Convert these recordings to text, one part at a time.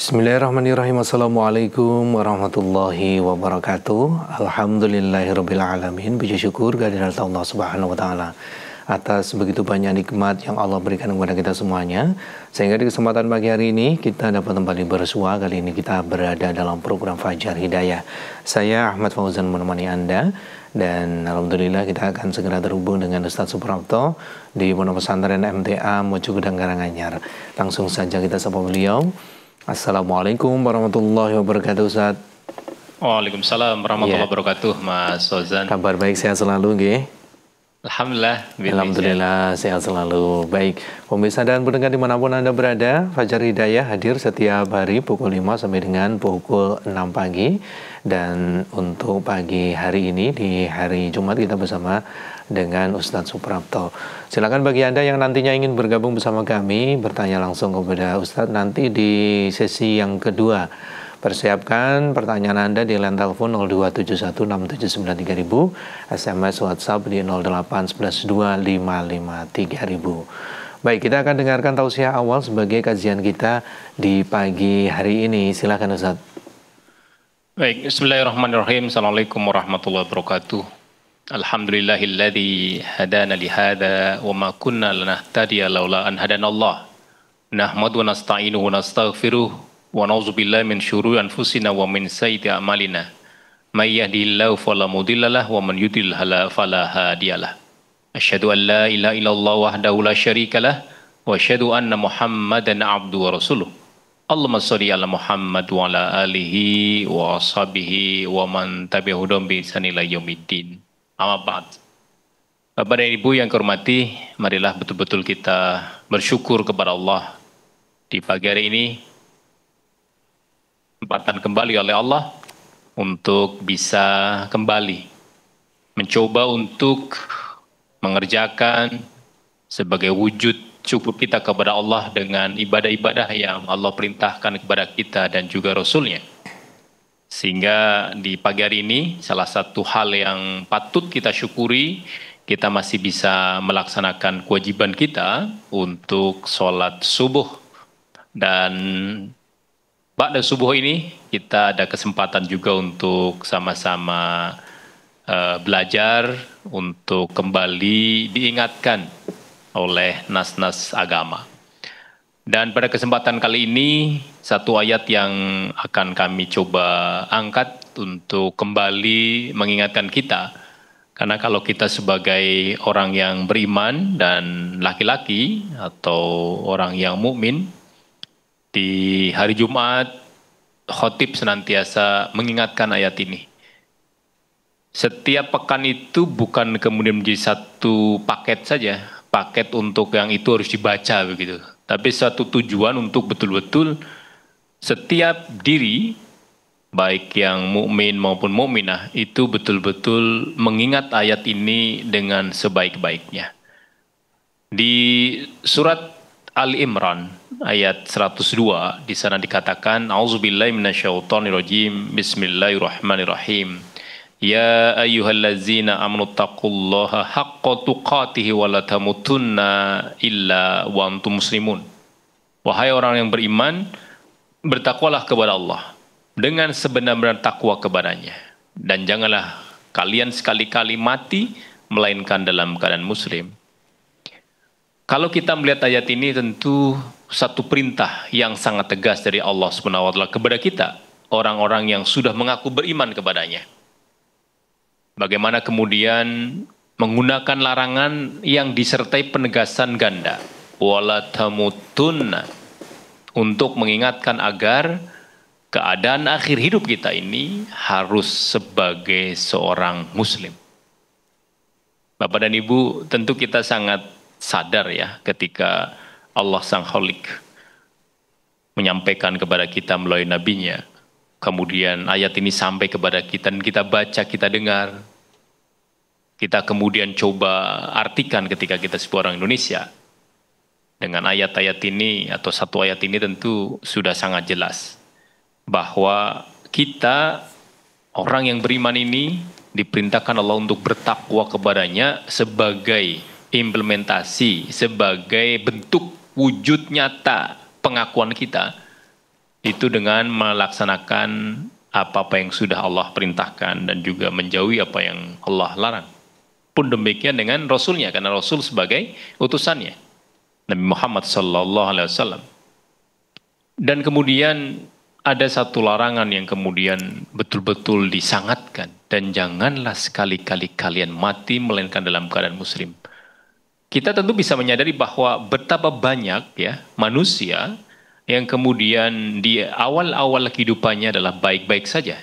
Bismillahirrahmanirrahim. Assalamualaikum warahmatullahi wabarakatuh. Alhamdulillahirabbil alamin. Puji syukur kehadirat Allah Subhanahu wa taala atas begitu banyak nikmat yang Allah berikan kepada kita semuanya, sehingga di kesempatan pagi hari ini kita dapat kembali bersua. Kali ini kita berada dalam program Fajar Hidayah. Saya Ahmad Fauzan menemani Anda, dan alhamdulillah kita akan segera terhubung dengan Ustadz Suprapto di Pondok Pesantren MTA Mojogedang Karanganyar. Langsung saja kita sapa beliau. Assalamualaikum warahmatullahi wabarakatuh, Ustaz. Waalaikumsalam warahmatullahi wabarakatuh, Mas Fauzan. Kabar baik, sehat selalu, nggih? Alhamdulillah. Alhamdulillah, sehat selalu. Baik, pemirsa dan pendengar dimanapun Anda berada, Fajar Hidayah hadir setiap hari pukul 5 sampai dengan pukul 6 pagi. Dan untuk pagi hari ini, di hari Jumat, kita bersama dengan Ustadz Suprapto. Silakan bagi Anda yang nantinya ingin bergabung bersama kami, bertanya langsung kepada Ustadz nanti di sesi yang kedua. Persiapkan pertanyaan Anda di line telepon 02716793000, SMS WhatsApp di 08112553000. Baik, kita akan dengarkan tausiah awal sebagai kajian kita di pagi hari ini. Silakan, Ustaz. Baik, bismillahirrahmanirrahim. Assalamualaikum warahmatullahi wabarakatuh. Alhamdulillahilladzi hadana lihada wa ma kunna lanahtadiya laula an hadanallah. Nahmadu wa nasta'inuhu wa nastaghfiruh wa na'udzubillahi min syururi anfusina wa min sayyiati a'malina. May yahdihillahu fala mudhillalah wa man yudlil fala hadiyalah. Asyhadu an la ilaha illallah wahdahu la syarikalah wa asyhadu anna Muhammadan abduhu wa rasuluh. Allahumma sholli ala Muhammad wa ala alihi wa ashabihi wa man tabi'ahum bi ihsan ila yaumiddin. Amma ba'd. Bapak dan Ibu yang kehormati, marilah betul-betul kita bersyukur kepada Allah di pagi hari ini. Kesempatan kembali oleh Allah untuk bisa kembali mencoba untuk mengerjakan sebagai wujud syukur kita kepada Allah dengan ibadah-ibadah yang Allah perintahkan kepada kita dan juga Rasul-Nya. Sehingga di pagi hari ini salah satu hal yang patut kita syukuri, kita masih bisa melaksanakan kewajiban kita untuk sholat subuh. Dan ba'da subuh ini kita ada kesempatan juga untuk sama-sama belajar untuk kembali diingatkan oleh nas-nas agama. Dan pada kesempatan kali ini satu ayat yang akan kami coba angkat untuk kembali mengingatkan kita. Karena kalau kita sebagai orang yang beriman dan laki-laki atau orang yang mukmin, di hari Jumat, khotib senantiasa mengingatkan ayat ini. Setiap pekan itu bukan kemudian menjadi satu paket saja, paket untuk yang itu harus dibaca begitu. Tapi satu tujuan untuk betul-betul setiap diri, baik yang mukmin maupun mukminah, itu betul-betul mengingat ayat ini dengan sebaik-baiknya. Di surat Ali Imran ayat 102 di sana dikatakan auzubillahi minasyaitonirrajim bismillahirrahmanirrahim ya ayyuhallazina amanu taqullaha haqqa tuqatih wa la tamutunna illa wa antum muslimun. Wahai orang yang beriman, bertakwalah kepada Allah dengan sebenar-benar takwa kepadanya, dan janganlah kalian sekali-kali mati melainkan dalam keadaan muslim. Kalau kita melihat ayat ini, tentu satu perintah yang sangat tegas dari Allah Subhanahu wa taala kepada kita, orang-orang yang sudah mengaku beriman kepadanya. Bagaimana kemudian menggunakan larangan yang disertai penegasan ganda, wala tamutunna, untuk mengingatkan agar keadaan akhir hidup kita ini harus sebagai seorang muslim. Bapak dan Ibu, tentu kita sangat sadar ya ketika Allah Sang Khalik menyampaikan kepada kita melalui nabinya, kemudian ayat ini sampai kepada kita dan kita baca, kita dengar, kita kemudian coba artikan ketika kita sebagai orang Indonesia. Dengan ayat-ayat ini atau satu ayat ini tentu sudah sangat jelas bahwa kita orang yang beriman ini diperintahkan Allah untuk bertakwa kepadanya sebagai implementasi, sebagai bentuk wujud nyata pengakuan kita itu dengan melaksanakan apa-apa yang sudah Allah perintahkan dan juga menjauhi apa yang Allah larang. Pun demikian dengan Rasulnya, karena Rasul sebagai utusannya, Nabi Muhammad Sallallahu Alaihi Wasallam. Dan kemudian ada satu larangan yang kemudian betul-betul disangatkan, dan janganlah sekali-kali kalian mati melainkan dalam keadaan muslim. Kita tentu bisa menyadari bahwa betapa banyak ya manusia yang kemudian di awal-awal kehidupannya adalah baik-baik saja,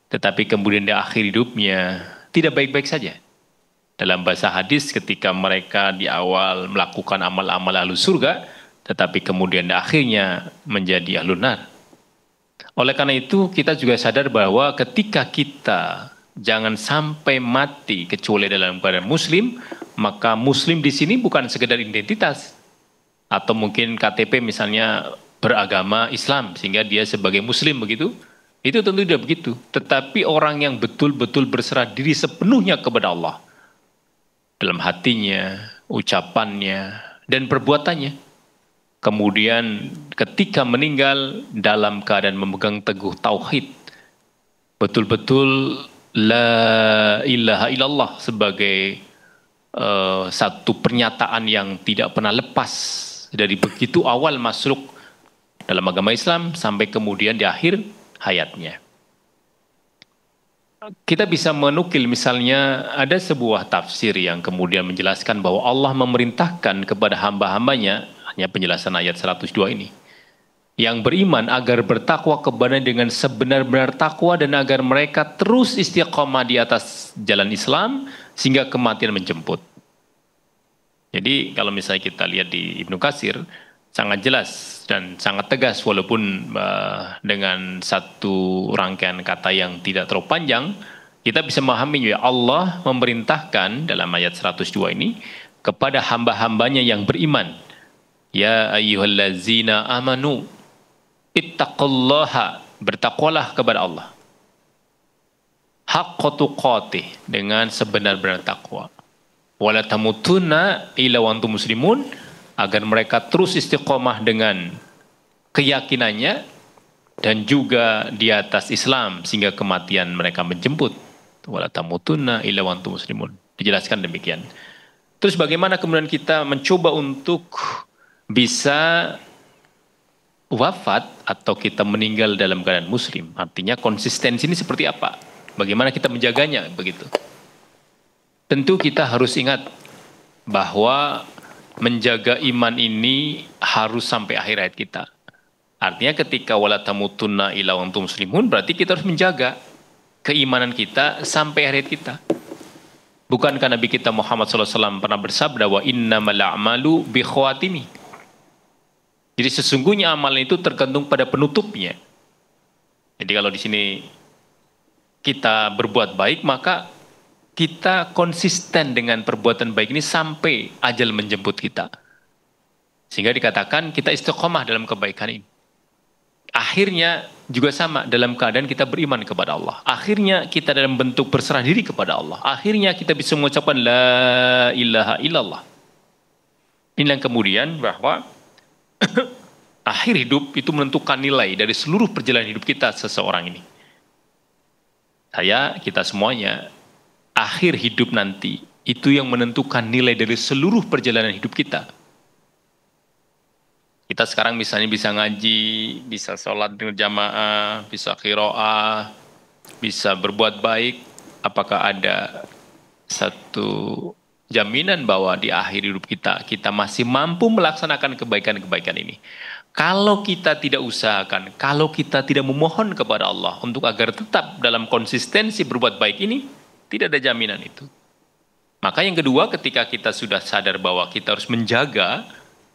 tetapi kemudian di akhir hidupnya tidak baik-baik saja. Dalam bahasa hadis, ketika mereka di awal melakukan amal-amal ahlu surga, tetapi kemudian di akhirnya menjadi ahlu nar. Oleh karena itu, kita juga sadar bahwa ketika kita jangan sampai mati kecuali dalam keadaan muslim, maka muslim di sini bukan sekedar identitas, atau mungkin KTP misalnya beragama Islam, sehingga dia sebagai muslim begitu. Itu tentu tidak begitu. Tetapi orang yang betul-betul berserah diri sepenuhnya kepada Allah, dalam hatinya, ucapannya, dan perbuatannya. Kemudian ketika meninggal dalam keadaan memegang teguh tauhid, betul-betul la ilaha illallah sebagai satu pernyataan yang tidak pernah lepas dari begitu awal masuk dalam agama Islam sampai kemudian di akhir hayatnya. Kita bisa menukil misalnya ada sebuah tafsir yang kemudian menjelaskan bahwa Allah memerintahkan kepada hamba-hambanya, hanya penjelasan ayat 102 ini, yang beriman agar bertakwa kepada dengan sebenar-benar takwa dan agar mereka terus istiqomah di atas jalan Islam sehingga kematian menjemput. Jadi kalau misalnya kita lihat di Ibnu Katsir, sangat jelas dan sangat tegas walaupun dengan satu rangkaian kata yang tidak terlalu panjang, kita bisa memahami ya Allah memerintahkan dalam ayat 102 ini kepada hamba-hambanya yang beriman, ya ayyuhallazina amanu ittaqullaha, bertakwalah kepada Allah haqqa tuqatih, dengan sebenar-benar takwa, wala tamutunna illa wa antum muslimun, agar mereka terus istiqomah dengan keyakinannya dan juga di atas Islam sehingga kematian mereka menjemput. Wala tamutunna illa wa antum muslimun. Dijelaskan demikian. Terus bagaimana kemudian kita mencoba untuk bisa wafat atau kita meninggal dalam keadaan muslim? Artinya konsistensi ini seperti apa? Bagaimana kita menjaganya begitu? Tentu kita harus ingat bahwa menjaga iman ini harus sampai akhir hayat kita. Artinya ketika wala tamutunna illa wa antum muslimun, berarti kita harus menjaga keimanan kita sampai akhir hayat kita. Bukankah Nabi kita Muhammad SAW pernah bersabda wa innamal a'malu bi khawatimi. Jadi sesungguhnya amalan itu tergantung pada penutupnya. Jadi kalau di sini kita berbuat baik, maka kita konsisten dengan perbuatan baik ini sampai ajal menjemput kita. Sehingga dikatakan kita istiqomah dalam kebaikan ini. Akhirnya juga sama, dalam keadaan kita beriman kepada Allah. Akhirnya kita dalam bentuk berserah diri kepada Allah. Akhirnya kita bisa mengucapkan la ilaha illallah. Ini yang kemudian bahwa akhir hidup itu menentukan nilai dari seluruh perjalanan hidup kita seseorang ini. Kita semuanya, akhir hidup nanti itu yang menentukan nilai dari seluruh perjalanan hidup kita. Kita sekarang misalnya bisa ngaji, bisa sholat berjamaah, bisa qiraah, bisa berbuat baik. Apakah ada satu jaminan bahwa di akhir hidup kita masih mampu melaksanakan kebaikan-kebaikan ini? Kalau kita tidak usahakan, kalau kita tidak memohon kepada Allah untuk agar tetap dalam konsistensi berbuat baik ini, tidak ada jaminan itu. Maka yang kedua, ketika kita sudah sadar bahwa kita harus menjaga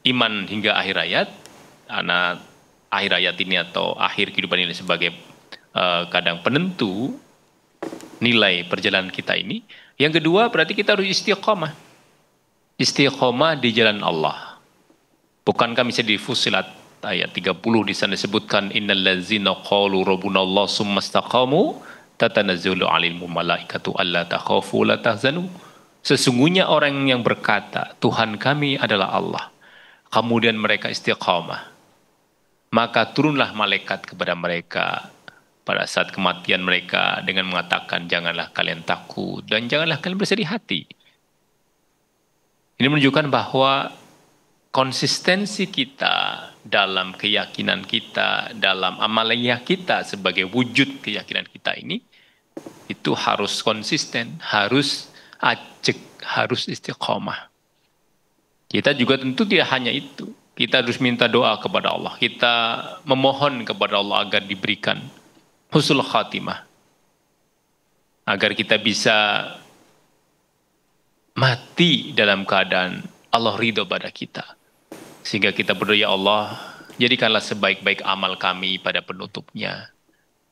iman hingga akhir hayat, karena akhir hayat ini atau akhir kehidupan ini sebagai kadang penentu nilai perjalanan kita ini. Yang kedua, berarti kita harus istiqomah. Istiqomah di jalan Allah. Bukankah bisa di Fussilat ayat 30 di sana disebutkan innallazina qalu rabbunallahu tsumastaqamu tatanazzalu 'alaihimul malaikatu alla takhafu la tahzanu. Sesungguhnya orang yang berkata Tuhan kami adalah Allah, kemudian mereka istiqamah, maka turunlah malaikat kepada mereka pada saat kematian mereka dengan mengatakan, janganlah kalian takut dan janganlah kalian bersedih hati. Ini menunjukkan bahwa konsistensi kita dalam keyakinan kita, dalam amaliyah kita sebagai wujud keyakinan kita ini, itu harus konsisten, harus ajek, harus istiqomah. Kita juga tentu tidak hanya itu. Kita harus minta doa kepada Allah. Kita memohon kepada Allah agar diberikan husnul khatimah. Agar kita bisa mati dalam keadaan Allah ridho pada kita. Sehingga kita berdoa, ya Allah, jadikanlah sebaik-baik amal kami pada penutupnya.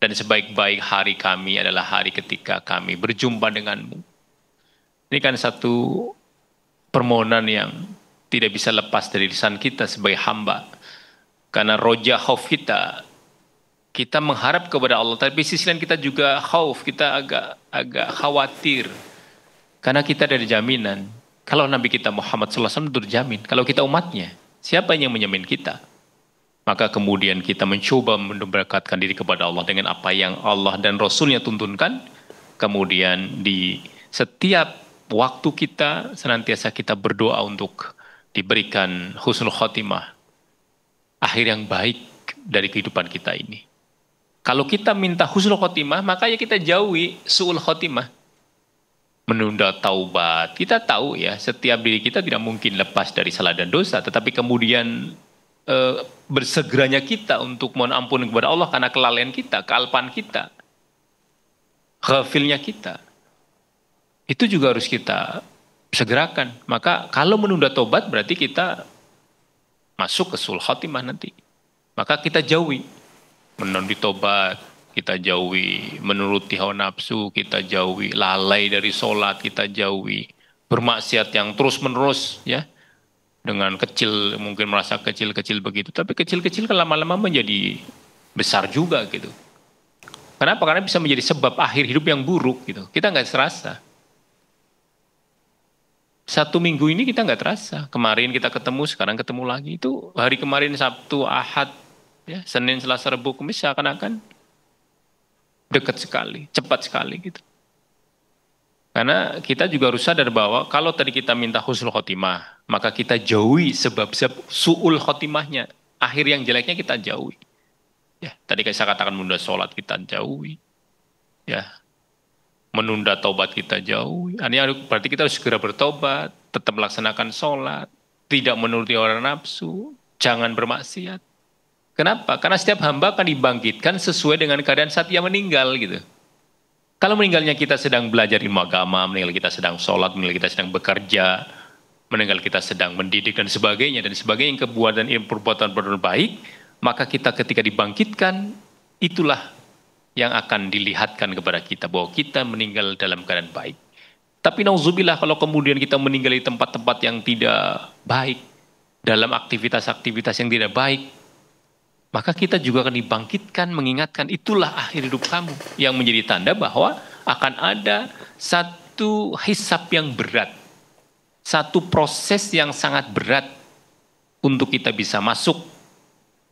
Dan sebaik-baik hari kami adalah hari ketika kami berjumpa denganmu. Ini kan satu permohonan yang tidak bisa lepas dari lisan kita sebagai hamba. Karena roja khauf kita mengharap kepada Allah, tapi sisi lain kita juga khauf, kita agak khawatir. Karena kita ada jaminan. Kalau Nabi kita Muhammad SAW terjamin, kalau kita umatnya, siapa yang menjamin kita? Maka kemudian kita mencoba mendekatkan diri kepada Allah dengan apa yang Allah dan Rasulnya tuntunkan. Kemudian di setiap waktu kita, senantiasa kita berdoa untuk diberikan husnul khotimah, akhir yang baik dari kehidupan kita ini. Kalau kita minta husnul khotimah, maka ya kita jauhi su'ul khotimah. Menunda taubat. Kita tahu ya, setiap diri kita tidak mungkin lepas dari salah dan dosa, tetapi kemudian bersegeranya kita untuk mohon ampun kepada Allah karena kelalaian kita, kealpaan kita, ghafilnya kita. Itu juga harus kita segerakan. Maka kalau menunda taubat berarti kita masuk ke sul khatimah nanti. Maka kita jauhi menunda taubat, kita jauhi menuruti hawa nafsu, kita jauhi lalai dari sholat, kita jauhi bermaksiat yang terus menerus ya. Dengan kecil, mungkin merasa kecil-kecil begitu, tapi kecil-kecil kan lama-lama menjadi besar juga gitu. Kenapa? Karena bisa menjadi sebab akhir hidup yang buruk gitu. Kita nggak terasa. 1 minggu ini kita nggak terasa. Kemarin kita ketemu, sekarang ketemu lagi. Itu hari kemarin Sabtu, Ahad, ya, Senin, Selasa, Rabu, Kamis seakan-akan dekat sekali, cepat sekali gitu. Karena kita juga harus sadar bahwa kalau tadi kita minta husnul khotimah, maka kita jauhi sebab-sebab su'ul khotimahnya. Akhir yang jeleknya kita jauhi. Ya, tadi saya katakan menunda sholat kita jauhi. Ya, menunda taubat kita jauhi. Ini berarti kita harus segera bertobat, tetap melaksanakan sholat, tidak menuruti hawa nafsu, jangan bermaksiat. Kenapa? Karena setiap hamba akan dibangkitkan sesuai dengan keadaan saat ia meninggal gitu. Kalau meninggalnya kita sedang belajar ilmu agama, meninggal kita sedang sholat, meninggal kita sedang bekerja, meninggal kita sedang mendidik dan sebagainya yang kebuatan perbuatan baik, maka kita ketika dibangkitkan, itulah yang akan dilihatkan kepada kita bahwa kita meninggal dalam keadaan baik. Tapi nauzubillah kalau kemudian kita meninggal di tempat-tempat yang tidak baik, dalam aktivitas-aktivitas yang tidak baik, maka kita juga akan dibangkitkan mengingatkan itulah akhir hidup kamu, yang menjadi tanda bahwa akan ada satu hisab yang berat, satu proses yang sangat berat untuk kita bisa masuk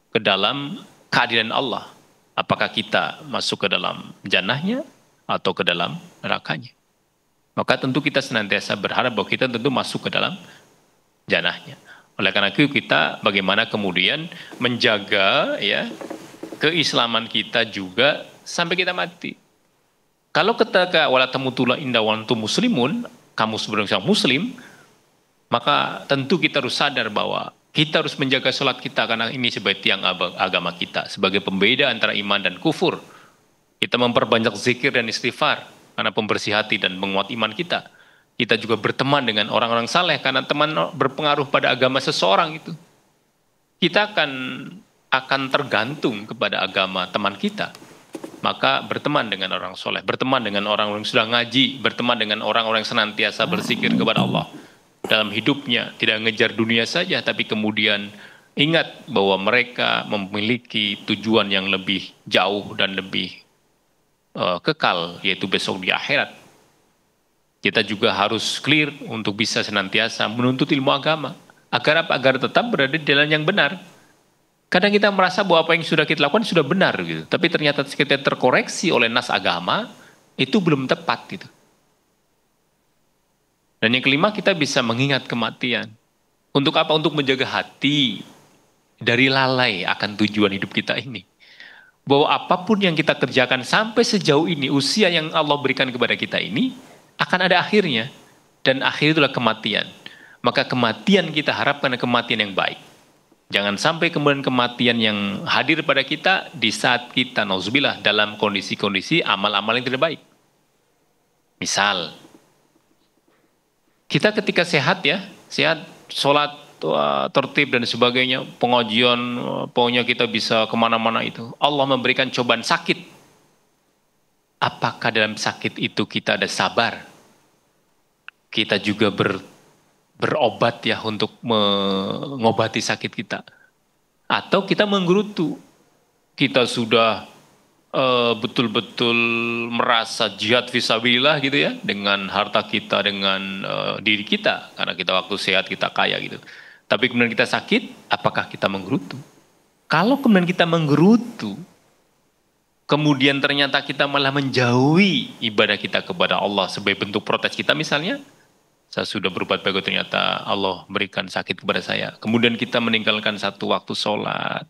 ke dalam keadilan Allah. Apakah kita masuk ke dalam jannahnya atau ke dalam nerakanya? Maka tentu kita senantiasa berharap bahwa kita tentu masuk ke dalam jannahnya. Oleh karena itu kita bagaimana kemudian menjaga ya keislaman kita juga sampai kita mati. Kalau ketika wala tamutunna illa wa antum muslimun, kamu sebenarnya muslim, maka tentu kita harus sadar bahwa kita harus menjaga sholat kita karena ini sebagai tiang agama kita, sebagai pembeda antara iman dan kufur. Kita memperbanyak zikir dan istighfar karena pembersih hati dan menguat iman kita. Kita juga berteman dengan orang-orang saleh karena teman berpengaruh pada agama seseorang itu. Kita akan tergantung kepada agama teman kita. Maka berteman dengan orang soleh, berteman dengan orang-orang yang sudah ngaji, berteman dengan orang-orang yang senantiasa berzikir kepada Allah dalam hidupnya, tidak ngejar dunia saja, tapi kemudian ingat bahwa mereka memiliki tujuan yang lebih jauh dan lebih kekal, yaitu besok di akhirat. Kita juga harus clear untuk bisa senantiasa menuntut ilmu agama. Agar apa? Agar tetap berada di jalan yang benar. Kadang kita merasa bahwa apa yang sudah kita lakukan sudah benar gitu, tapi ternyata kita terkoreksi oleh nas agama itu belum tepat gitu. Dan yang kelima, kita bisa mengingat kematian. Untuk apa? Untuk menjaga hati dari lalai akan tujuan hidup kita ini. Bahwa apapun yang kita kerjakan sampai sejauh ini, usia yang Allah berikan kepada kita ini, akan ada akhirnya. Dan akhir itulah kematian. Maka kematian kita harapkan kematian yang baik. Jangan sampai kemudian kematian yang hadir pada kita di saat kita, nauzubillah, dalam kondisi-kondisi amal-amal yang tidak baik. Misal, kita ketika sehat ya, sehat, sholat, tertib dan sebagainya, pengajian, pokoknya kita bisa kemana-mana itu. Allah memberikan cobaan sakit. Apakah dalam sakit itu kita ada sabar? Kita juga berobat ya untuk mengobati sakit kita. Atau kita menggerutu. Kita sudah betul-betul merasa jihad fisabilillah gitu ya, dengan harta kita, dengan diri kita, karena kita waktu sehat kita kaya gitu. Tapi kemudian kita sakit, apakah kita menggerutu? Kalau kemudian kita menggerutu, kemudian ternyata kita malah menjauhi ibadah kita kepada Allah sebagai bentuk protes kita misalnya, saya sudah berbuat baik, ternyata Allah berikan sakit kepada saya. Kemudian kita meninggalkan satu waktu sholat,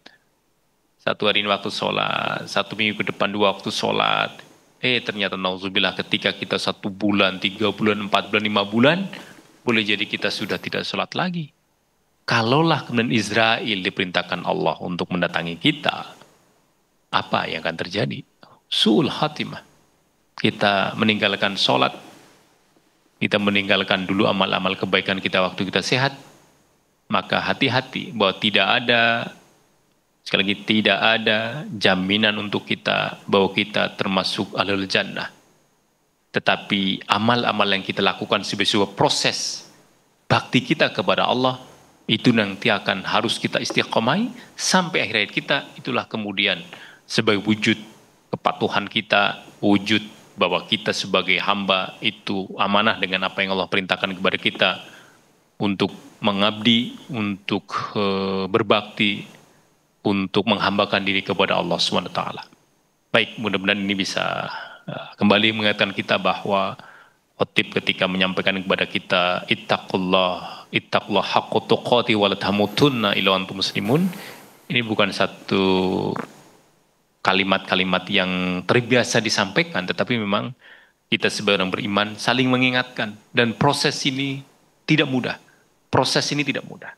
satu hari ini waktu sholat, satu minggu ke depan 2 waktu sholat. Ternyata nauzubillah ketika kita 1 bulan, 3 bulan, 4 bulan, 5 bulan, boleh jadi kita sudah tidak sholat lagi. Kalaulah kemudian Israel diperintahkan Allah untuk mendatangi kita, apa yang akan terjadi? Su'ul khatimah. Kita meninggalkan sholat, kita meninggalkan dulu amal-amal kebaikan kita waktu kita sehat, maka hati-hati bahwa tidak ada, sekali lagi, tidak ada jaminan untuk kita bahwa kita termasuk ahlul jannah. Tetapi amal-amal yang kita lakukan sebagai sebuah proses bakti kita kepada Allah, itu nanti akan harus kita istiqomai sampai akhir hayat kita. Itulah kemudian sebagai wujud kepatuhan kita, wujud bahwa kita sebagai hamba itu amanah dengan apa yang Allah perintahkan kepada kita untuk mengabdi, untuk berbakti, untuk menghambakan diri kepada Allah SWT. Baik, mudah-mudahan ini bisa kembali mengingatkan kita bahwa khotib ketika menyampaikan kepada kita ittaqullah haqqa tuqati wa la tamutunna illa antum muslimun, ini bukan satu kalimat-kalimat yang terbiasa disampaikan, tetapi memang kita sebagai orang beriman saling mengingatkan, dan proses ini tidak mudah. Proses ini tidak mudah.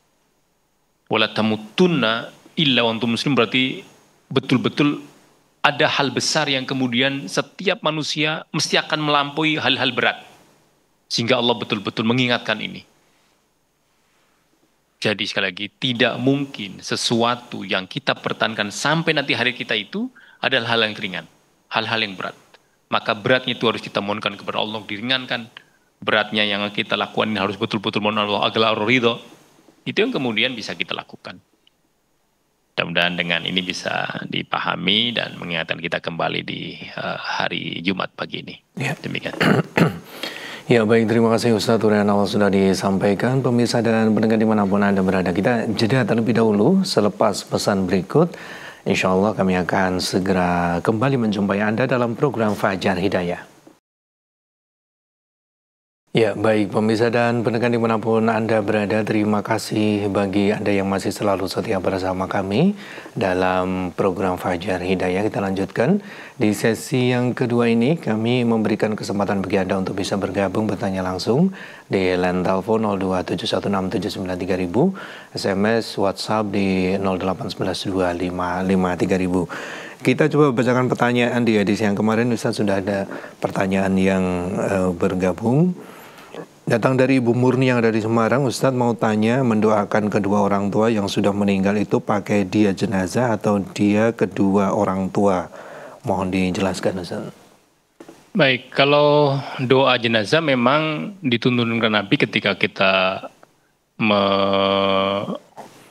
Wa la tamutunna illa antum muslim berarti betul-betul ada hal besar yang kemudian setiap manusia mesti akan melampaui hal-hal berat. Sehingga Allah betul-betul mengingatkan ini. Jadi sekali lagi, tidak mungkin sesuatu yang kita pertahankan sampai nanti hari kita itu adalah hal yang ringan, hal-hal yang berat. Maka beratnya itu harus kita mohonkan kepada Allah diringankan. Beratnya yang kita lakukan ini harus betul-betul mohon Allah agar ridho. Itu yang kemudian bisa kita lakukan. Mudah-mudahan dengan ini bisa dipahami dan mengingatkan kita kembali di hari Jumat pagi ini. Ya. Demikian. Ya baik, terima kasih Ustadz Urian awal sudah disampaikan. Pemirsa dan pendengar dimanapun Anda berada, kita jeda terlebih dahulu. Selepas pesan berikut, insya Allah kami akan segera kembali menjumpai Anda dalam program Fajar Hidayah. Ya baik, pemirsa dan pendengar dimanapun Anda berada, terima kasih bagi Anda yang masih selalu setia bersama kami dalam program Fajar Hidayah. Kita lanjutkan di sesi yang kedua ini, kami memberikan kesempatan bagi Anda untuk bisa bergabung bertanya langsung di line telepon 02716793000, SMS WhatsApp di 08112553000. Kita coba bacakan pertanyaan di edisi yang kemarin. Ustaz, sudah ada pertanyaan yang bergabung. Datang dari Ibu Murni yang ada di Semarang. Ustadz mau tanya, mendoakan kedua orang tua yang sudah meninggal itu pakai dia jenazah atau dia kedua orang tua? Mohon dijelaskan Ustadz. Baik, kalau doa jenazah memang dituntunkan Nabi ketika kita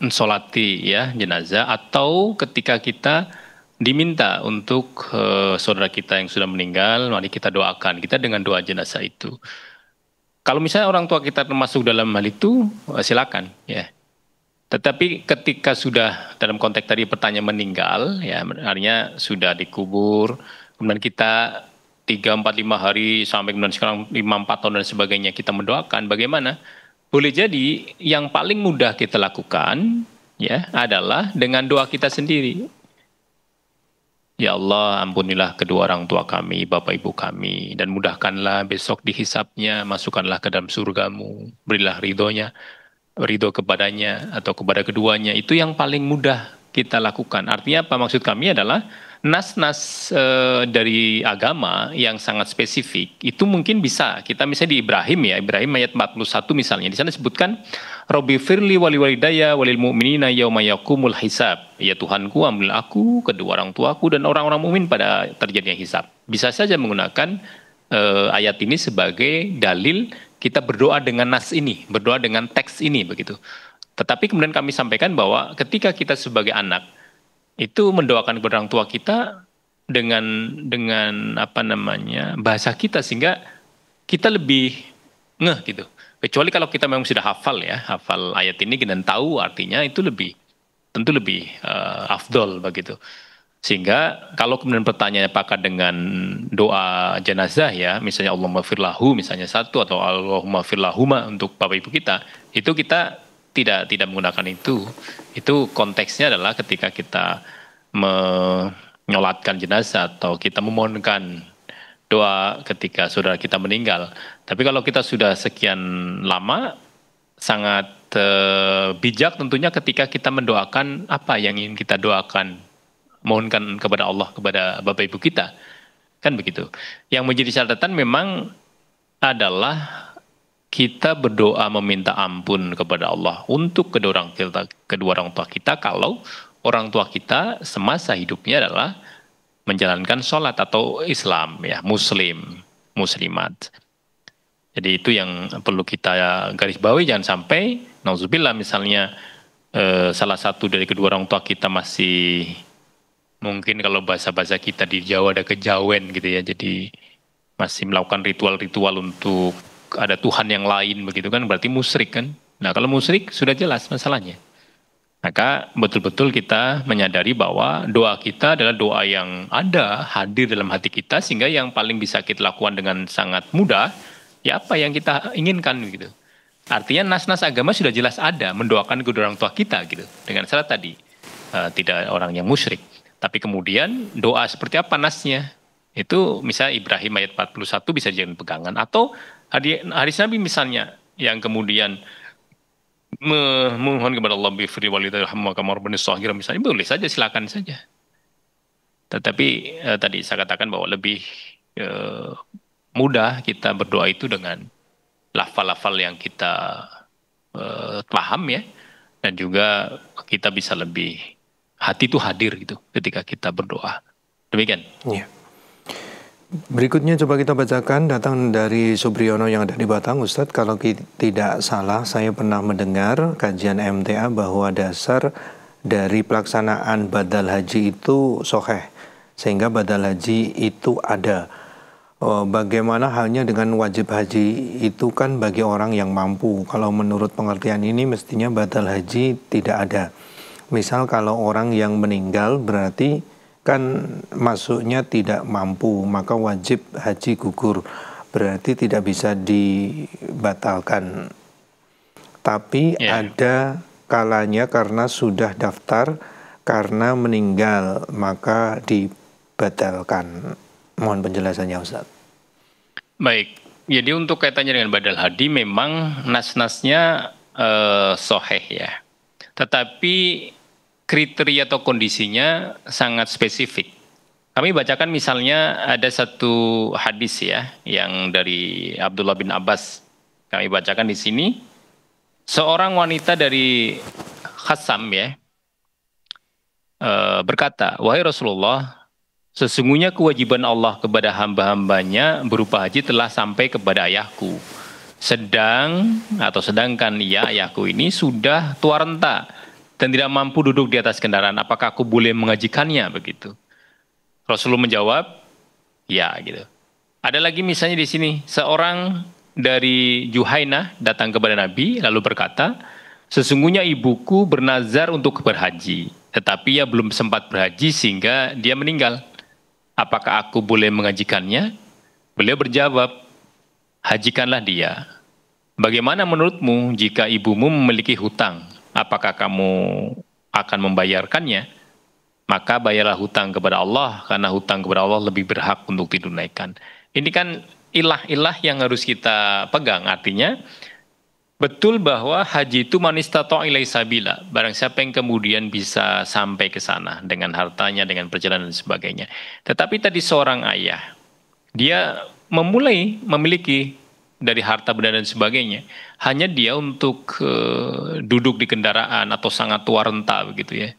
mensolati ya jenazah, atau ketika kita diminta untuk saudara kita yang sudah meninggal, mari kita doakan kita dengan doa jenazah itu. Kalau misalnya orang tua kita termasuk dalam hal itu, silakan ya. Tetapi ketika sudah dalam konteks tadi pertanyaan meninggal, ya artinya sudah dikubur, kemudian kita 3, 4, 5 hari sampai kemudian sekarang 5, 4 tahun dan sebagainya kita mendoakan, bagaimana? Boleh jadi yang paling mudah kita lakukan ya adalah dengan doa kita sendiri. Ya Allah, ampunilah kedua orang tua kami, bapak ibu kami, dan mudahkanlah besok dihisapnya, masukkanlah ke dalam surgamu, berilah ridho kepadanya atau kepada keduanya. Itu yang paling mudah kita lakukan. Artinya apa maksud kami adalah nas-nas dari agama yang sangat spesifik itu mungkin bisa kita misalnya di Ibrahim ya, Ibrahim ayat 41 misalnya, di sana disebutkan Robbi firli wali walidayya walil mu'minina yauma yaqumul hisab. Ya Tuhanku, ambil aku, kedua orang tuaku dan orang-orang mukmin pada terjadinya hisab. Bisa saja menggunakan ayat ini sebagai dalil kita berdoa dengan nas ini, berdoa dengan teks ini begitu. Tetapi kemudian kami sampaikan bahwa ketika kita sebagai anak itu mendoakan kepada orang tua kita dengan apa namanya bahasa kita sehingga kita lebih ngeh gitu. Kecuali kalau kita memang sudah hafal ya, hafal ayat ini dan tahu artinya itu tentu lebih afdol begitu. Sehingga kalau kemudian pertanyaannya apakah dengan doa jenazah ya, misalnya Allahumma firlahu misalnya satu atau Allahumma firlahuma untuk bapak ibu kita, itu kita tidak menggunakan itu. Itu konteksnya adalah ketika kita menyolatkan jenazah atau kita memohonkan doa ketika saudara kita meninggal. Tapi kalau kita sudah sekian lama, sangat bijak tentunya ketika kita mendoakan apa yang ingin kita doakan, mohonkan kepada Allah, kepada bapak ibu kita. Kan begitu. Yang menjadi catatan memang adalah kita berdoa meminta ampun kepada Allah untuk kedua orang tua kita kalau orang tua kita semasa hidupnya adalah menjalankan sholat atau Islam ya, muslimat. Jadi itu yang perlu kita garis bawahi, jangan sampai nauzubillah misalnya salah satu dari kedua orang tua kita masih, mungkin kalau bahasa-bahasa kita di Jawa ada kejawen gitu ya, jadi masih melakukan ritual-ritual untuk ada Tuhan yang lain begitu kan, berarti musyrik kan. Nah kalau musyrik sudah jelas masalahnya. Maka betul-betul kita menyadari bahwa doa kita adalah doa yang ada, hadir dalam hati kita, sehingga yang paling bisa kita lakukan dengan sangat mudah, ya apa yang kita inginkan gitu. Artinya nas-nas agama sudah jelas ada, mendoakan kedua orang tua kita gitu. Dengan syarat tadi, tidak orang yang musyrik. Tapi kemudian doa seperti apa nasnya? Itu misalnya Ibrahim ayat 41 bisa jadi pegangan. Atau hadis Nabi misalnya yang kemudian memohon kepada Allah bifri walidayham kamar bani sahira misalnya, boleh saja, silakan saja. Tetapi tadi saya katakan bahwa lebih mudah kita berdoa itu dengan lafal-lafal yang kita paham ya, dan juga kita bisa lebih hati itu hadir gitu ketika kita berdoa. Demikian. Ya. Berikutnya coba kita bacakan, datang dari Subriyono yang ada di Batang. Ustadz, kalau tidak salah saya pernah mendengar kajian MTA bahwa dasar dari pelaksanaan badal haji itu soheh, sehingga badal haji itu ada. Bagaimana halnya dengan wajib haji itu kan bagi orang yang mampu. Kalau menurut pengertian ini mestinya badal haji tidak ada. Misal kalau orang yang meninggal berarti kan masuknya tidak mampu, maka wajib haji gugur, berarti tidak bisa dibatalkan. Tapi ada kalanya karena sudah daftar, karena meninggal, maka dibatalkan. Mohon penjelasannya Ustaz. Baik, jadi untuk kaitannya dengan badal haji memang nas-nasnya soheh ya. Tetapi kriteria atau kondisinya sangat spesifik. Kami bacakan misalnya ada satu hadis ya yang dari Abdullah bin Abbas. Kami bacakan di sini. Seorang wanita dari Khassam ya berkata, "Wahai Rasulullah, sesungguhnya kewajiban Allah kepada hamba-hambanya berupa haji telah sampai kepada ayahku. Sedangkan ayahku ini sudah tua renta dan tidak mampu duduk di atas kendaraan, apakah aku boleh mengajikannya?" begitu. Rasulullah menjawab, ya gitu. Ada lagi misalnya di sini, seorang dari Juhainah datang kepada Nabi lalu berkata, Sesungguhnya ibuku bernazar untuk berhaji, tetapi ia belum sempat berhaji sehingga dia meninggal. Apakah aku boleh mengajikannya? Beliau berjawab, hajikanlah dia. Bagaimana menurutmu jika ibumu memiliki hutang? Apakah kamu akan membayarkannya? Maka bayarlah hutang kepada Allah, karena hutang kepada Allah lebih berhak untuk ditunaikan. Ini kan ilah-ilah yang harus kita pegang. Artinya, betul bahwa haji itu manistata' ilai sabila. Barang siapa yang kemudian bisa sampai ke sana dengan hartanya, dengan perjalanan dan sebagainya. Tetapi tadi seorang ayah, dia memiliki dari harta benda dan sebagainya, hanya dia untuk duduk di kendaraan atau sangat tua renta begitu ya.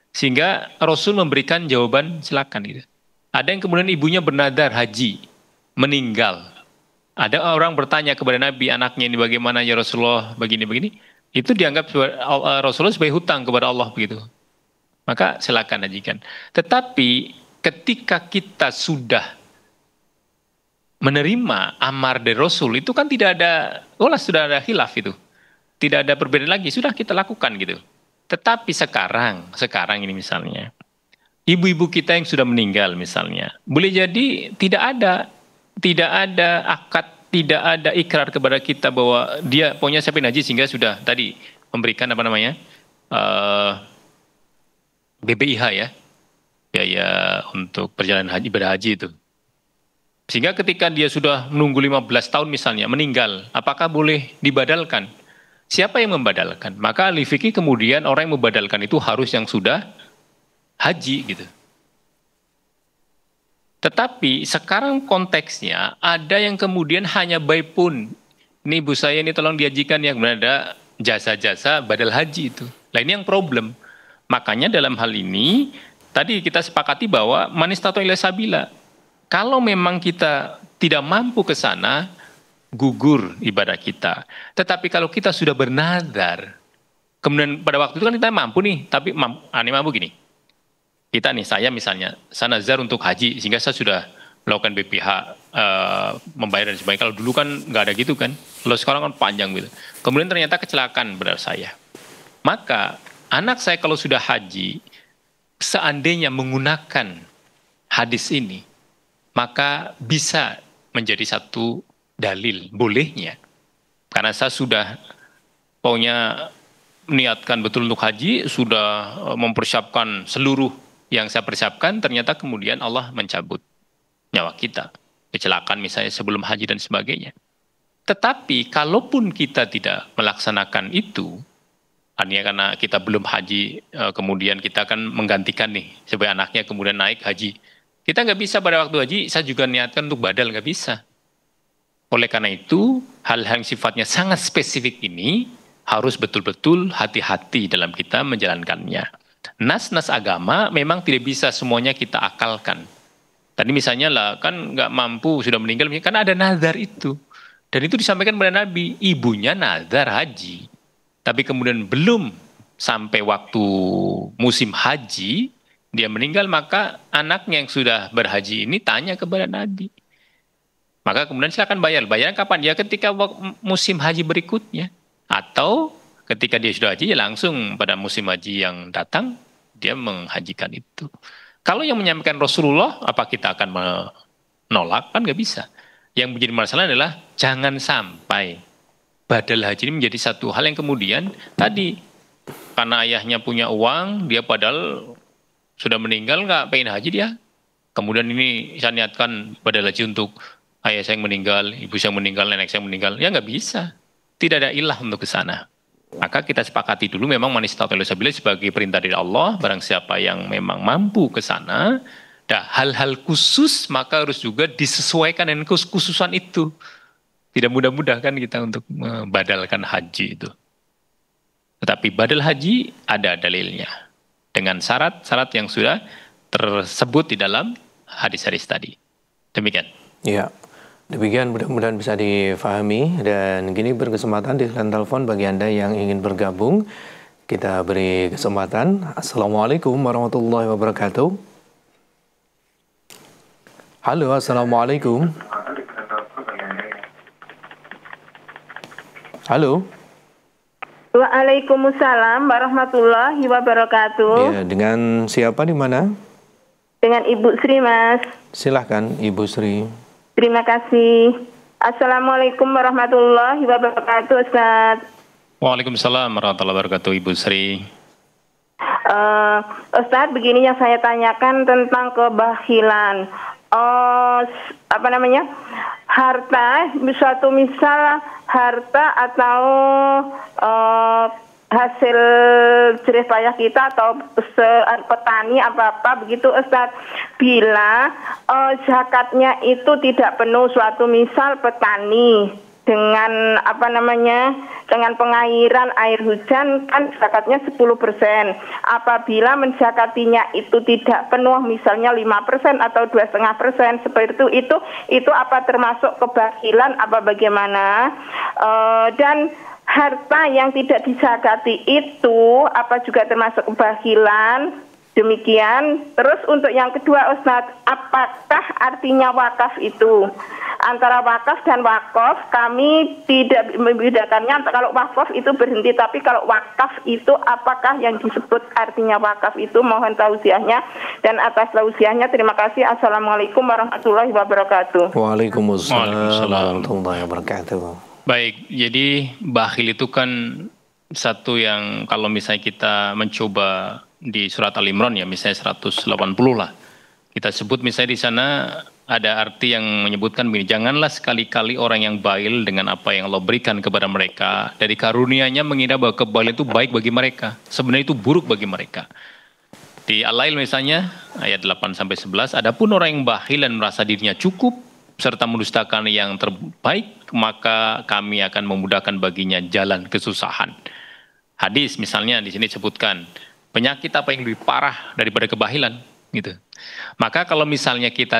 Sehingga Rasul memberikan jawaban silakan gitu. Ada yang kemudian ibunya bernadar haji, meninggal. Ada orang bertanya kepada Nabi, anaknya ini bagaimana ya Rasulullah, begini-begini. Itu dianggap Rasulullah sebagai hutang kepada Allah begitu. Maka silakan hajikan. Tetapi ketika kita sudah menerima amar dari Rasul, itu kan tidak ada, sudah ada khilaf itu. Tidak ada perbedaan lagi, sudah kita lakukan gitu. Tetapi sekarang ini misalnya, ibu-ibu kita yang sudah meninggal misalnya, boleh jadi tidak ada akad, tidak ada ikrar kepada kita bahwa dia punya siapin haji sehingga sudah tadi memberikan apa namanya BPIH ya, biaya untuk perjalanan haji berhaji itu. Sehingga ketika dia sudah menunggu 15 tahun misalnya, meninggal, apakah boleh dibadalkan? Siapa yang membadalkan? Maka ahli fikih kemudian orang yang membadalkan itu harus yang sudah haji gitu. Tetapi sekarang konteksnya ada yang kemudian hanya by pun. Ini ibu saya ini tolong dihajikan, yang ada jasa-jasa badal haji itu. Nah ini yang problem. Makanya dalam hal ini, tadi kita sepakati bahwa manistatu ila sabila. Kalau memang kita tidak mampu ke sana, gugur ibadah kita. Tetapi kalau kita sudah bernadar, kemudian pada waktu itu kan kita mampu nih, tapi mampu gini. Kita nih, saya misalnya, saya nazar untuk haji, sehingga saya sudah melakukan BPH, membayar dan sebagainya. Kalau dulu kan nggak ada gitu kan, kalau sekarang kan panjang gitu. Kemudian ternyata kecelakaan benar saya. Maka anak saya kalau sudah haji, seandainya menggunakan hadis ini, maka bisa menjadi satu dalil bolehnya. Karena saya sudah pokoknya niatkan betul untuk haji, sudah mempersiapkan seluruh yang saya persiapkan, ternyata kemudian Allah mencabut nyawa kita. Kecelakaan misalnya sebelum haji dan sebagainya. Tetapi kalaupun kita tidak melaksanakan itu, artinya karena kita belum haji, kemudian kita akan menggantikan nih, sebagai anaknya kemudian naik haji. Kita nggak bisa pada waktu haji, saya juga niatkan untuk badal, nggak bisa. Oleh karena itu, hal-hal yang sifatnya sangat spesifik ini harus betul-betul hati-hati dalam kita menjalankannya. Nas-nas agama memang tidak bisa semuanya kita akalkan. Tadi misalnya lah, kan nggak mampu, sudah meninggal, kan ada nazar itu. Dan itu disampaikan kepada Nabi, ibunya nazar haji. Tapi kemudian belum sampai waktu musim haji, dia meninggal, maka anaknya yang sudah berhaji ini tanya kepada Nabi. Maka kemudian silakan bayar. Bayar kapan? Ya ketika musim haji berikutnya. Atau ketika dia sudah haji, ya langsung pada musim haji yang datang, dia menghajikan itu. Kalau yang menyampaikan Rasulullah, apa kita akan menolak? Kan nggak bisa. Yang menjadi masalah adalah jangan sampai badal haji ini menjadi satu hal yang kemudian tadi, karena ayahnya punya uang, dia padahal sudah meninggal, nggak pengen haji dia. Kemudian ini saya niatkan badal haji untuk ayah saya yang meninggal, ibu saya yang meninggal, nenek saya yang meninggal. Ya nggak bisa. Tidak ada ilah untuk ke sana. Maka kita sepakati dulu memang manistatu ila sabila sebagai perintah dari Allah. Barang siapa yang memang mampu ke sana, dan hal-hal khusus maka harus juga disesuaikan dengan kekhususan itu. Tidak mudah-mudah kan kita untuk membadalkan haji itu. Tetapi badal haji ada dalilnya. Dengan syarat-syarat yang sudah tersebut di dalam hadis-hadis tadi. Demikian. Ya, demikian mudah-mudahan bisa difahami. Dan gini berkesempatan di line telepon bagi Anda yang ingin bergabung. Kita beri kesempatan. Assalamualaikum warahmatullahi wabarakatuh. Halo, Assalamualaikum. Halo. Waalaikumsalam warahmatullahi wabarakatuh. Ya, dengan siapa di mana? Dengan Ibu Sri, Mas. Silahkan Ibu Sri. Terima kasih. Assalamualaikum warahmatullahi wabarakatuh, Ustaz. Waalaikumsalam warahmatullahi wabarakatuh, Ibu Sri. Ustaz, begini yang saya tanyakan tentang kebahilan. Harta, suatu misal harta atau hasil jerih payah kita atau petani apa-apa begitu, Ustaz. Bila zakatnya itu tidak penuh, suatu misal petani dengan dengan pengairan air hujan kan zakatnya 10%. Apabila menzakatinya itu tidak penuh, misalnya 5% atau 2,5% seperti itu apa termasuk kebahilan apa bagaimana? Dan harta yang tidak dizakati itu apa juga termasuk kebahilan? Demikian. Terus untuk yang kedua, Ustadz, apakah artinya wakaf itu? Antara wakaf dan wakaf kami tidak membedakannya. Kalau wakaf itu berhenti, tapi kalau wakaf itu apakah yang disebut artinya wakaf itu? Mohon tausiahnya, dan atas tausiahnya terima kasih. Assalamualaikum warahmatullahi wabarakatuh. Waalaikumsalam warahmatullahi wabarakatuh. Baik, jadi bakhil itu kan satu yang kalau misalnya kita mencoba di surat Al-Imran ya, misalnya 180 lah. Kita sebut misalnya di sana ada arti yang menyebutkan begini, janganlah sekali-kali orang yang bail dengan apa yang Allah berikan kepada mereka. Dari karunia-Nya mengira bahwa kebailan itu baik bagi mereka. Sebenarnya itu buruk bagi mereka. Di Al-Lail misalnya, ayat 8-11, adapun orang yang bakhil dan merasa dirinya cukup, serta mendustakan yang terbaik, maka kami akan memudahkan baginya jalan kesusahan. Hadis misalnya di sini disebutkan, penyakit apa yang lebih parah daripada kebahilan, gitu. Maka kalau misalnya kita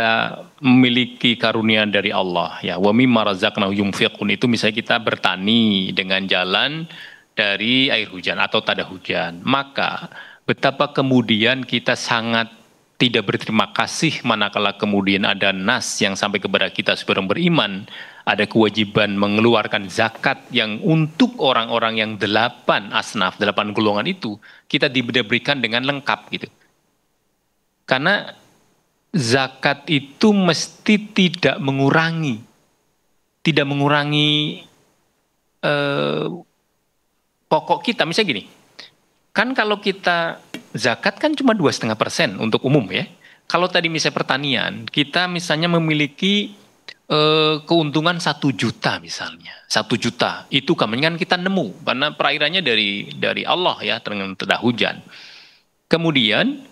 memiliki karunia dari Allah, ya, wa mimma razaqnahu yunfiqun, itu misalnya kita bertani dengan jalan dari air hujan atau tada hujan, maka betapa kemudian kita sangat tidak berterima kasih manakala kemudian ada nas yang sampai kepada kita sebagai orang beriman, ada kewajiban mengeluarkan zakat yang untuk orang-orang yang 8 asnaf, 8 golongan itu, kita diberikan dengan lengkap gitu. Karena zakat itu mesti tidak mengurangi pokok kita. Misalnya gini, kan kalau kita zakat kan cuma 2,5% untuk umum ya. Kalau tadi misalnya pertanian, kita misalnya memiliki keuntungan 1 juta misalnya. 1 juta, itu kan kita nemu, karena perairannya dari Allah ya, dengan tada hujan. Kemudian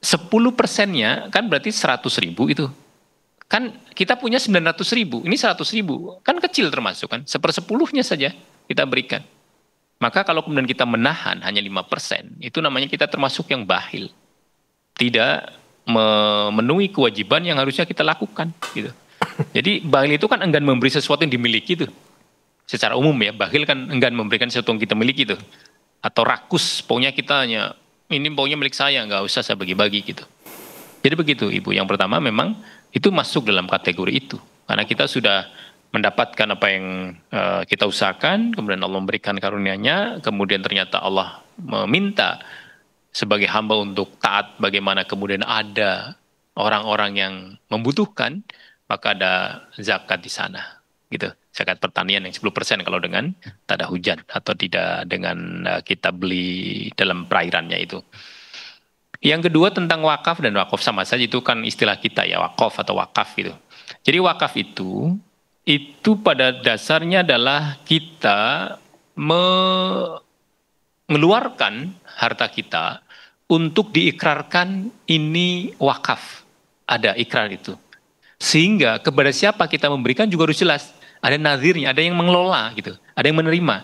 10%-nya kan berarti 100.000 itu. Kan kita punya 900.000, ini 100.000, kan kecil termasuk kan, 1/10-nya saja kita berikan. Maka kalau kemudian kita menahan hanya 5%, itu namanya kita termasuk yang bakhil. Tidak memenuhi kewajiban yang harusnya kita lakukan. Gitu. Jadi bakhil itu kan enggan memberi sesuatu yang dimiliki itu. Secara umum ya, bakhil kan enggan memberikan sesuatu yang kita miliki itu. Atau rakus, pokoknya kita hanya, ini pokoknya milik saya, nggak usah saya bagi-bagi gitu. Jadi begitu Ibu, yang pertama memang itu masuk dalam kategori itu. Karena kita sudah mendapatkan apa yang kita usahakan, kemudian Allah memberikan karunia-Nya, kemudian ternyata Allah meminta sebagai hamba untuk taat, bagaimana kemudian ada orang-orang yang membutuhkan, maka ada zakat di sana. Gitu. Zakat pertanian yang 10% kalau dengan tada hujan, atau tidak dengan kita beli dalam perairannya itu. Yang kedua tentang wakaf, dan wakaf sama saja itu kan istilah kita ya, wakaf atau wakaf gitu. Jadi wakaf itu pada dasarnya adalah kita mengeluarkan harta kita untuk diikrarkan ini wakaf. Ada ikrar itu. Sehingga kepada siapa kita memberikan juga harus jelas. Ada nazirnya, ada yang mengelola gitu, ada yang menerima.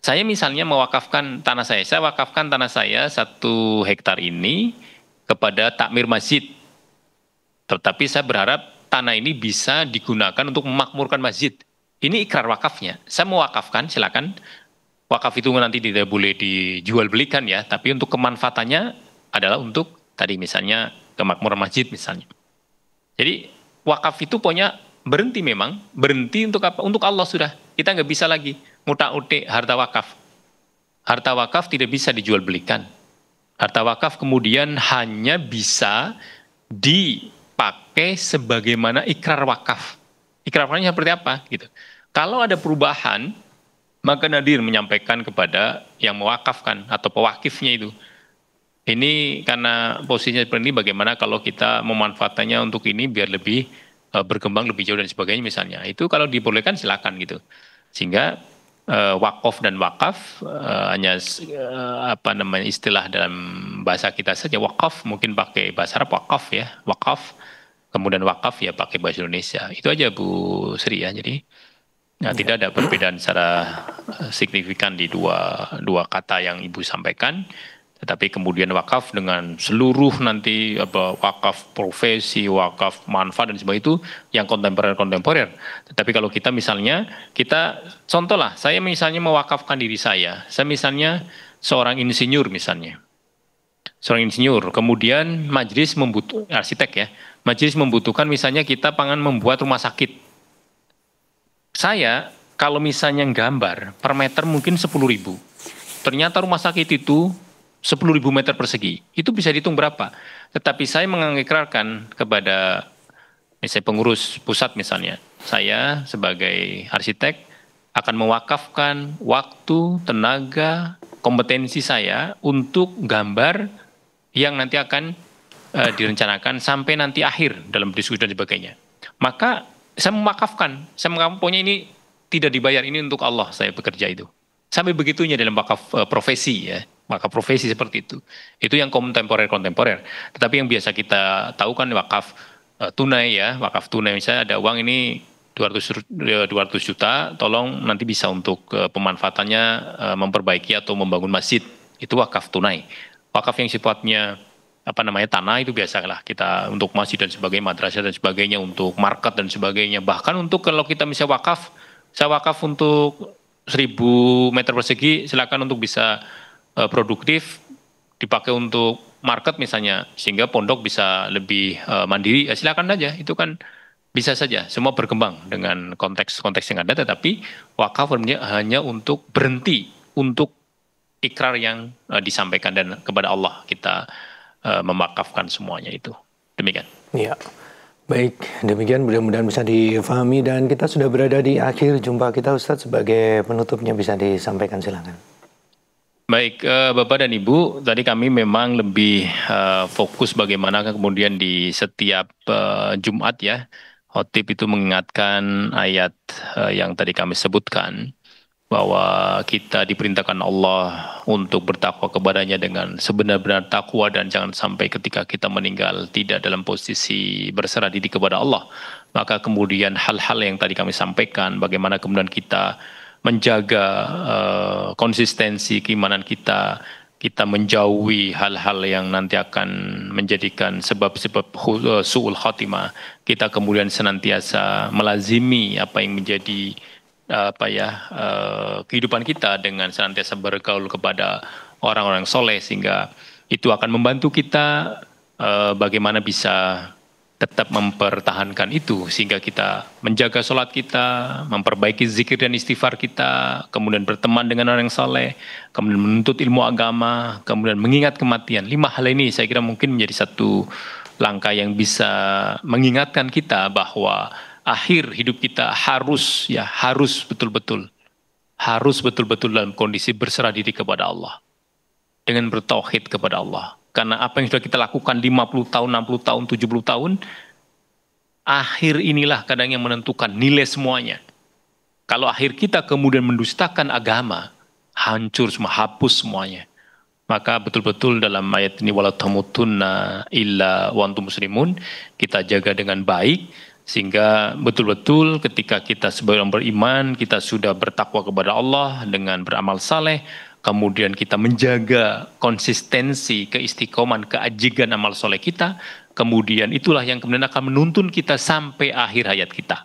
Saya misalnya mewakafkan tanah saya wakafkan tanah saya 1 hektar ini kepada takmir masjid. Tetapi saya berharap tanah ini bisa digunakan untuk memakmurkan masjid. Ini ikrar wakafnya. Saya mewakafkan, silakan. Wakaf itu nanti tidak boleh dijual belikan ya, tapi untuk kemanfaatannya adalah untuk tadi misalnya kemakmuran masjid misalnya. Jadi wakaf itu pokoknya berhenti memang, berhenti untuk apa? Untuk Allah sudah. Kita nggak bisa lagi ngutak-utik harta wakaf. Harta wakaf tidak bisa dijual belikan. Harta wakaf kemudian hanya bisa dipakai sebagaimana ikrar wakaf. Ikrar wakafnya seperti apa? Gitu. Kalau ada perubahan, maka Nadir menyampaikan kepada yang mewakafkan atau pewakifnya itu. Ini karena posisinya seperti ini, bagaimana kalau kita memanfaatkannya untuk ini biar lebih berkembang lebih jauh dan sebagainya misalnya. Itu kalau dibolehkan silakan gitu. Sehingga wakaf dan wakaf hanya apa namanya istilah dalam bahasa kita saja. Wakaf mungkin pakai bahasa Arab wakaf ya, wakaf. Kemudian wakaf ya pakai bahasa Indonesia. Itu aja Bu Sri ya. Jadi tidak ada perbedaan secara signifikan di dua kata yang Ibu sampaikan. Tetapi kemudian wakaf dengan seluruh nanti wakaf profesi, wakaf manfaat dan sebagainya itu yang kontemporer. Tetapi kalau kita misalnya, contoh lah, saya misalnya mewakafkan diri saya misalnya seorang insinyur misalnya. Seorang insinyur, kemudian majelis arsitek ya, majelis membutuhkan misalnya kita membuat rumah sakit. Saya kalau misalnya gambar per meter mungkin 10.000. Ternyata rumah sakit itu 10.000 meter persegi, itu bisa dihitung berapa. Tetapi saya mengikrarkan kepada misalnya pengurus pusat misalnya, saya sebagai arsitek akan mewakafkan waktu, tenaga, kompetensi saya untuk gambar yang nanti akan direncanakan sampai nanti akhir dalam diskusi dan sebagainya. Maka saya mewakafkan, pokoknya ini tidak dibayar, ini untuk Allah saya bekerja itu. Sampai begitunya dalam wakaf profesi ya. Maka profesi seperti itu. Itu yang kontemporer. Tetapi yang biasa kita tahu kan wakaf tunai ya, wakaf tunai misalnya ada uang ini 200 juta, tolong nanti bisa untuk pemanfaatannya memperbaiki atau membangun masjid. Itu wakaf tunai. Wakaf yang sifatnya tanah itu biasalah kita untuk masjid dan sebagainya, madrasah dan sebagainya, untuk market dan sebagainya. Bahkan untuk kalau kita misalnya saya wakaf untuk 1.000 meter persegi, silakan untuk bisa produktif dipakai untuk market misalnya, sehingga pondok bisa lebih mandiri, ya silakan aja, itu kan bisa saja, semua berkembang dengan konteks yang ada, tetapi wakaf hanya untuk berhenti untuk ikrar yang disampaikan dan kepada Allah kita memakafkan semuanya itu. Demikian. Ya. Baik, demikian mudah-mudahan bisa difahami dan kita sudah berada di akhir jumpa kita Ustadz, sebagai penutupnya bisa disampaikan silakan. Baik, Bapak dan Ibu, tadi kami memang lebih fokus bagaimana kemudian di setiap Jumat ya, khotib itu mengingatkan ayat yang tadi kami sebutkan, bahwa kita diperintahkan Allah untuk bertakwa kepadanya dengan sebenar-benar takwa, dan jangan sampai ketika kita meninggal tidak dalam posisi berserah diri kepada Allah. Maka kemudian hal-hal yang tadi kami sampaikan, bagaimana kemudian kita menjaga konsistensi keimanan kita menjauhi hal-hal yang nanti akan menjadikan sebab-sebab su'ul khatimah. Kita kemudian senantiasa melazimi apa yang menjadi kehidupan kita dengan senantiasa bergaul kepada orang-orang soleh, sehingga itu akan membantu kita bagaimana bisa tetap mempertahankan itu, sehingga kita menjaga sholat kita, memperbaiki zikir dan istighfar kita, kemudian berteman dengan orang yang saleh, kemudian menuntut ilmu agama, kemudian mengingat kematian. 5 hal ini saya kira mungkin menjadi satu langkah yang bisa mengingatkan kita bahwa akhir hidup kita harus betul-betul dalam kondisi berserah diri kepada Allah, dengan bertauhid kepada Allah. Karena apa yang sudah kita lakukan 50 tahun, 60 tahun, 70 tahun, akhir inilah kadang yang menentukan nilai semuanya. Kalau akhir kita kemudian mendustakan agama, hancur semua, hapus semuanya. Maka betul-betul dalam ayat ini, wala tamutunna illa wa antum muslimun, kita jaga dengan baik, sehingga betul-betul ketika kita sebagai orang beriman, kita sudah bertakwa kepada Allah dengan beramal saleh, kemudian kita menjaga konsistensi, keistiqoman, keajigan amal soleh kita, kemudian itulah yang kemudian akan menuntun kita sampai akhir hayat kita.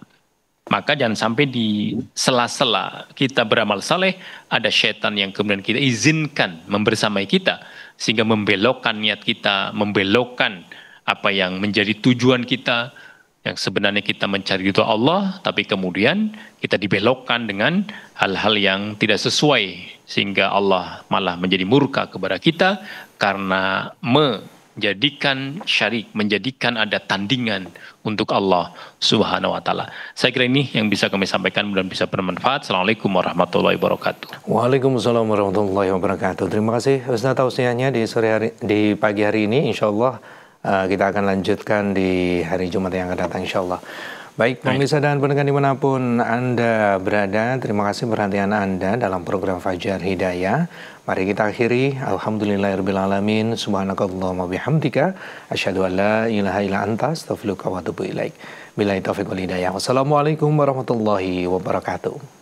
Maka jangan sampai di sela-sela kita beramal saleh, ada setan yang kemudian kita izinkan membersamai kita, sehingga membelokkan niat kita, membelokkan apa yang menjadi tujuan kita, Yang sebenarnya kita mencari ridho Allah, tapi kemudian kita dibelokkan dengan hal-hal yang tidak sesuai, sehingga Allah malah menjadi murka kepada kita karena menjadikan syarik, menjadikan ada tandingan untuk Allah Subhanahu wa taala. Saya kira ini yang bisa kami sampaikan dan bisa bermanfaat. Assalamualaikum warahmatullahi wabarakatuh. Waalaikumsalam warahmatullahi wabarakatuh. Terima kasih Ustaz tausiahnya di pagi hari ini. Insyaallah kita akan lanjutkan di hari Jumat yang akan datang insyaallah. Baik, pemirsa dan pendengar dimanapun Anda berada, terima kasih perhatian Anda dalam program Fajar Hidayah. Mari kita akhiri. Alhamdulillahirrahmanirrahim. Subhanakallahumma bihamdika. Asyhadu an la ilaha illa anta astaghfiruka wa atubu ilaik. Billahi taufiq wal hidayah. Wassalamualaikum warahmatullahi wabarakatuh.